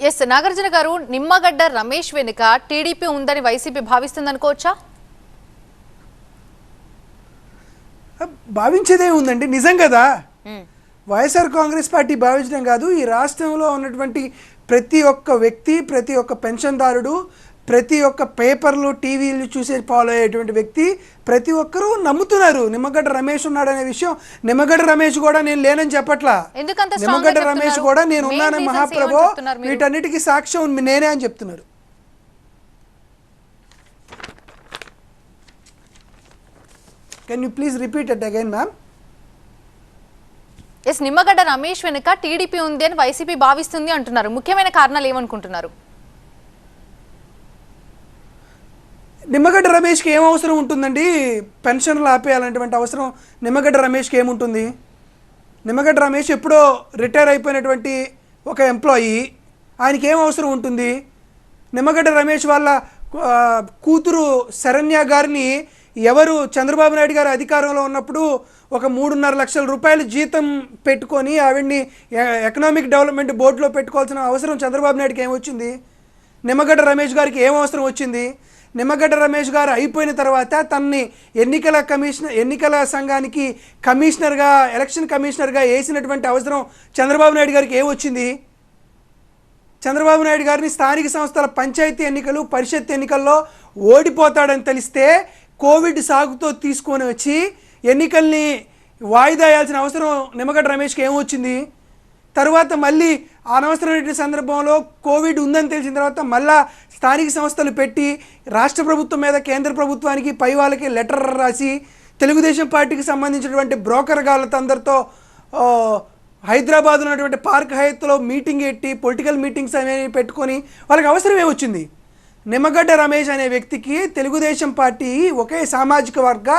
Yes Nagarjuna గారు, నిమ్మగడ్డ రమేష్ వెనుక TDP ఉందని వైసీపీ భావిస్తుందనుకోవచ్చా? భావించేదే ఉందండి, నిజం కదా. వైఎస్ఆర్ కాంగ్రెస్ పార్టీ భావించడం కాదు, ఈ రాష్ట్రంలో ఉన్నటువంటి ప్రతి ఒక్క వ్యక్తి, ప్రతి ఒక్క పెన్షన్దారుడు, ప్రతి ఒక్క పేపర్లు టీవీలు చూసే ఫాలో అయ్యేటువంటి వ్యక్తి ప్రతి ఒక్కరూ నమ్ముతున్నారు నిమ్మగడ్డ రమేష్ ఉన్నాడనే విషయం. నిమ్మగడ్డ రమేష్ కూడా నేను లేనని చెప్పట్లా, నిమ్మగడ్డ రమేష్ కూడా నేను ఉన్నానని మహాప్రభు వీటన్నిటికీ సాక్ష్యం నేనే అని చెప్తున్నారు. Can you please repeat it again ma'am? Yes, Nimmagadda Ramesh వెనుక టీడీపీ ఉంది అని వైసీపీ భావిస్తుంది అంటున్నారు. ముఖ్యమైన కారణాలు ఏమనుకుంటున్నారు? నిమ్మగడ్డ రమేష్కి ఏం అవసరం ఉంటుందండి? పెన్షన్లు ఆపేయాలనేటువంటి అవసరం నిమ్మగడ్డ రమేష్కి ఏముంటుంది? నిమ్మగడ్డ రమేష్ ఎప్పుడో రిటైర్ అయిపోయినటువంటి ఒక ఎంప్లాయీ, ఆయనకి ఏం అవసరం ఉంటుంది? నిమ్మగడ్డ రమేష్ వాళ్ళ కూతురు శరణ్య గారిని ఎవరు చంద్రబాబు నాయుడు గారు అధికారంలో ఉన్నప్పుడు ఒక 3.5 లక్షల రూపాయలు జీతం పెట్టుకొని ఆవిడ్ని ఎకనామిక్ డెవలప్మెంట్ బోర్డులో పెట్టుకోవాల్సిన అవసరం చంద్రబాబు నాయుడుకి ఏమొచ్చింది? నిమ్మగడ్డ రమేష్ గారికి ఏం అవసరం వచ్చింది? నిమ్మగడ్డ రమేష్ గారు అయిపోయిన తర్వాత తనని ఎన్నికల సంఘానికి కమిషనర్గా, ఎలక్షన్ కమిషనర్గా వేసినటువంటి అవసరం చంద్రబాబు నాయుడు గారికి ఏమొచ్చింది? చంద్రబాబు నాయుడు గారిని స్థానిక సంస్థల పంచాయతీ ఎన్నికలు, పరిషత్ ఎన్నికల్లో ఓడిపోతాడని తెలిస్తే కోవిడ్ సాగుతో తీసుకొని వచ్చి ఎన్నికల్ని వాయిదా వేయాల్సిన అవసరం నిమ్మగడ్డ రమేష్కి ఏమొచ్చింది? తర్వాత మళ్ళీ అనవసరమైన సందర్భంలో కోవిడ్ ఉందని తెలిసిన తర్వాత మళ్ళా స్థానిక సంస్థలు పెట్టి రాష్ట్ర ప్రభుత్వం మీద కేంద్ర ప్రభుత్వానికి పై వాళ్ళకి లెటర్ రాసి తెలుగుదేశం పార్టీకి సంబంధించినటువంటి బ్రోకర్ గాళ్ళతో అందరితో హైదరాబాద్లో ఉన్నటువంటి పార్క్ హయత్లో మీటింగ్ పెట్టి పొలిటికల్ మీటింగ్స్ అనేవి పెట్టుకొని వాళ్ళకి అవసరం ఏమొచ్చింది? నిమ్మగడ్డ రమేష్ అనే వ్యక్తికి తెలుగుదేశం పార్టీ ఒకే సామాజిక వర్గ,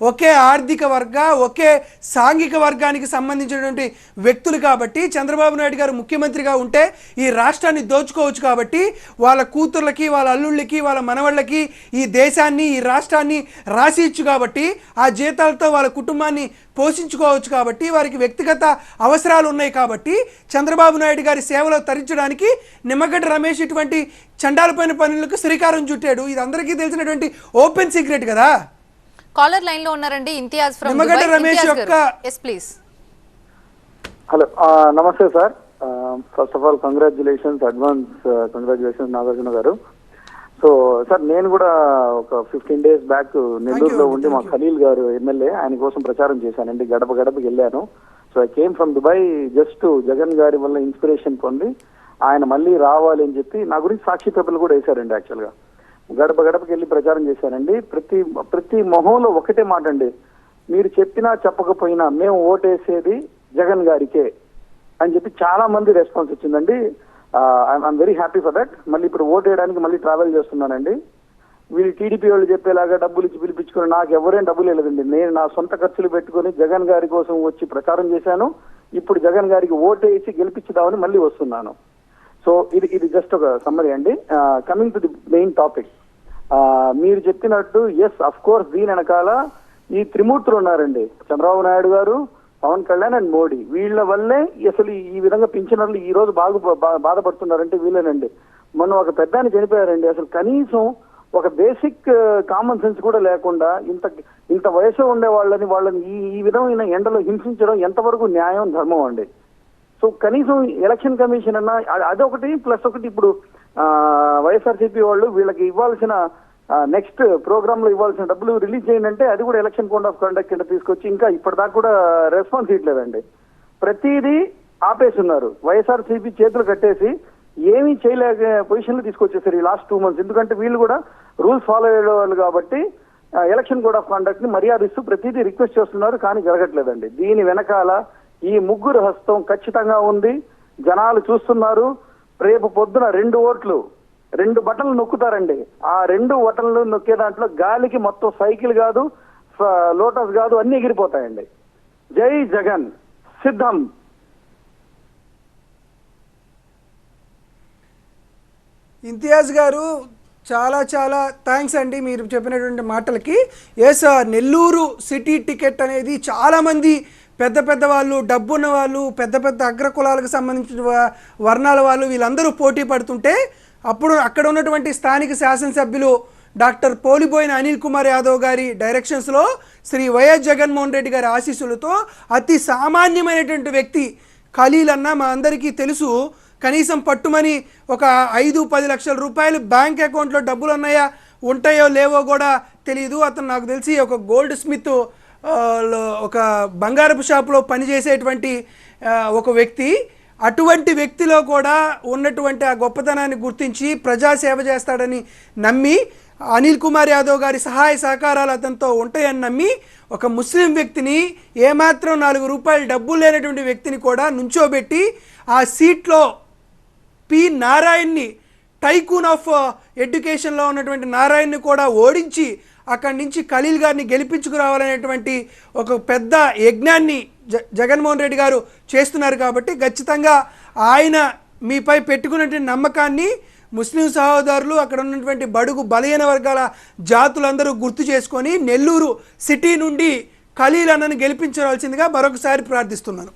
ఒకే ఆర్థిక వర్గ, ఒకే సాంఘిక వర్గానికి సంబంధించినటువంటి వ్యక్తులు కాబట్టి చంద్రబాబు నాయుడు గారు ముఖ్యమంత్రిగా ఉంటే ఈ రాష్ట్రాన్ని దోచుకోవచ్చు కాబట్టి వాళ్ళ కూతుర్లకి, వాళ్ళ అల్లుళ్ళకి, వాళ్ళ మనవళ్ళకి ఈ దేశాన్ని, ఈ రాష్ట్రాన్ని రాసిచ్చు కాబట్టి ఆ జీతాలతో వాళ్ళ కుటుంబాన్ని పోషించుకోవచ్చు కాబట్టి వారికి వ్యక్తిగత అవసరాలు ఉన్నాయి కాబట్టి చంద్రబాబు నాయుడు గారి సేవలో తరించడానికి నిమ్మగడ్డ రమేష్ ఇటువంటి చండాలపైన పనులకు శ్రీకారం చుట్టాడు. ఇది అందరికీ తెలిసినటువంటి ఓపెన్ సీక్రెట్ కదా. కాలర్ లైన్ లో ఉన్నారండి ఇంతియాజ్ ఫ్రమ్ నిమ్మగడ్డ రమేష్ యొక్క ఎస్ ప్లీజ్. హలో, నమస్తే sir. First of all congratulations, advance congratulations Nagarjuna garu. So sir, నేను కూడా ఒక 15 days బ్యాక్ నెల్లూరులో ఉండి మా ఖలీల్ గారు ఎమ్మెల్యే, ఆయన కోసం ప్రచారం చేశానండి. గడప గడపకి వెళ్ళాను. So I came from Dubai just Jagan గారి వల్ల ఇన్స్పిరేషన్ పొంది ఆయన మళ్ళీ రావాలి అని చెప్పి నా గురించి సాక్షి పేపర్లు కూడా వేశారండి. యాక్చువల్గా గడప గడపకి వెళ్ళి ప్రచారం చేశానండి. ప్రతి మొహంలో ఒకటే మాట అండి, మీరు చెప్పినా చెప్పకపోయినా మేము ఓటేసేది జగన్ గారికే అని చెప్పి చాలా మంది రెస్పాన్స్ వచ్చిందండి. I'm very happy for that. మళ్ళీ ఇప్పుడు ఓట్ వేయడానికి మళ్ళీ ట్రావెల్ చేస్తున్నానండి. వీళ్ళు టీడీపీ వాళ్ళు చెప్పేలాగా డబ్బులు ఇచ్చి పిలిపించుకుని నాకు ఎవరేం డబ్బులు ఇవ్వలేదండి. నేను నా సొంత ఖర్చులు పెట్టుకుని జగన్ గారి కోసం వచ్చి ప్రచారం చేశాను. ఇప్పుడు జగన్ గారికి ఓటు వేసి గెలిపించుదామని మళ్ళీ వస్తున్నాను. సో ఇది జస్ట్ ఒక సమ్మరీ అండి. Coming to the main topic, మీరు చెప్పినట్టు ఎస్ అఫ్ కోర్స్ దీని వెనకాల ఈ త్రిమూర్తులు ఉన్నారండి. చంద్రబాబు నాయుడు గారు, పవన్ కళ్యాణ్ అండ్ మోడీ. వీళ్ళ వల్లే అసలు ఈ విధంగా పింఛనర్లు ఈ రోజు బాధపడుతున్నారంటే వీళ్ళేనండి. మొన్న ఒక పెద్దాన్ని చనిపోయారండి. అసలు కనీసం ఒక బేసిక్ కామన్ సెన్స్ కూడా లేకుండా ఇంత వయసు ఉండే వాళ్ళని ఈ విధమైన ఎండలో హింసించడం ఎంతవరకు న్యాయం, ధర్మం అండి? సో కనీసం ఎలక్షన్ కమిషన్ అన్న అదొకటి, ప్లస్ ఒకటి ఇప్పుడు వైఎస్ఆర్సీపీ వాళ్ళు వీళ్ళకి ఇవ్వాల్సిన నెక్స్ట్ ప్రోగ్రామ్ లో ఇవ్వాల్సిన డబ్బులు రిలీజ్ చేయండి అంటే అది కూడా ఎలక్షన్ కోడ్ ఆఫ్ కండక్ట్ కింద తీసుకొచ్చి ఇంకా ఇప్పటిదాకా కూడా రెస్పాన్స్ ఇవ్వలేదండి. ప్రతిదీ ఆపేస్తున్నారు. వైఎస్ఆర్సీపీ చేతులు కట్టేసి ఏమీ చేయలేక పొజిషన్ లో తీసుకొచ్చేసారు ఈ లాస్ట్ 2 months. ఎందుకంటే వీళ్ళు కూడా రూల్స్ ఫాలో అయ్యేవాళ్ళు కాబట్టి ఎలక్షన్ కోడ్ ఆఫ్ కండక్ట్ ని మర్యాదిస్తూ ప్రతిదీ రిక్వెస్ట్ చేస్తున్నారు, కానీ జరగట్లేదండి. దీని వెనకాల ఈ ముగ్గురు హస్తం ఖచ్చితంగా ఉంది. జనాలు చూస్తున్నారు. రేపు పొద్దున 2 బటన్లు నొక్కుతారండి. ఆ 2 బటన్లు నొక్కే దాంట్లో గాలికి మొత్తం సైకిల్ కాదు, లోటస్ కాదు, అన్ని ఎగిరిపోతాయండి. జై జగన్, సిద్ధం. ఇంతియాజ్ గారు చాలా చాలా థ్యాంక్స్ అండి మీరు చెప్పినటువంటి మాటలకి. ఎస్, నెల్లూరు సిటీ టికెట్ అనేది చాలామంది పెద్ద పెద్ద వాళ్ళు, డబ్బున్న వాళ్ళు, పెద్ద పెద్ద అగ్రకులాలకు సంబంధించిన వర్ణాల వాళ్ళు వీళ్ళందరూ పోటీ పడుతుంటే అప్పుడు అక్కడ ఉన్నటువంటి స్థానిక శాసనసభ్యులు డాక్టర్ పోలిబోయిన అనిల్ కుమార్ యాదవ్ గారి డైరెక్షన్స్లో శ్రీ వైఎస్ జగన్మోహన్ రెడ్డి గారి ఆశీస్సులతో అతి సామాన్యమైనటువంటి వ్యక్తి ఖలీల్ అన్న మా అందరికీ తెలుసు. కనీసం పట్టుమని ఒక 5-10 లక్షల రూపాయలు బ్యాంక్ అకౌంట్లో డబ్బులు ఉన్నాయా ఉంటాయో లేవో కూడా తెలియదు. అతను నాకు తెలిసి ఒక గోల్డ్ స్మిత్ ఒక బంగారపు షాపులో పనిచేసేటువంటి ఒక వ్యక్తి. అటువంటి వ్యక్తిలో కూడా ఉన్నటువంటి ఆ గొప్పతనాన్ని గుర్తించి ప్రజాసేవ చేస్తాడని నమ్మి అనిల్ కుమార్ యాదవ్ గారి సహాయ సహకారాలు అతనితో ఉంటాయని నమ్మి ఒక ముస్లిం వ్యక్తిని, ఏమాత్రం 4 రూపాయలు డబ్బులు లేనటువంటి వ్యక్తిని కూడా నుంచోబెట్టి ఆ సీట్లో పి నారాయణ్ని, టైకూన్ ఆఫ్ ఎడ్యుకేషన్లో ఉన్నటువంటి నారాయణ్ని కూడా ఓడించి అక్కడి నుంచి ఖలీల్ గారిని గెలిపించుకురావాలనేటువంటి ఒక పెద్ద యజ్ఞాన్ని జగన్మోహన్ రెడ్డి గారు చేస్తున్నారు. కాబట్టి ఖచ్చితంగా ఆయన మీపై పెట్టుకున్నటువంటి నమ్మకాన్ని ముస్లిం సహోదరులు, అక్కడ ఉన్నటువంటి బడుగు బలహీన వర్గాల జాతులందరూ గుర్తు చేసుకొని నెల్లూరు సిటీ నుండి ఖలీల్ అన్నను గెలిపించవలసిందిగా మరొకసారి ప్రార్థిస్తున్నాను.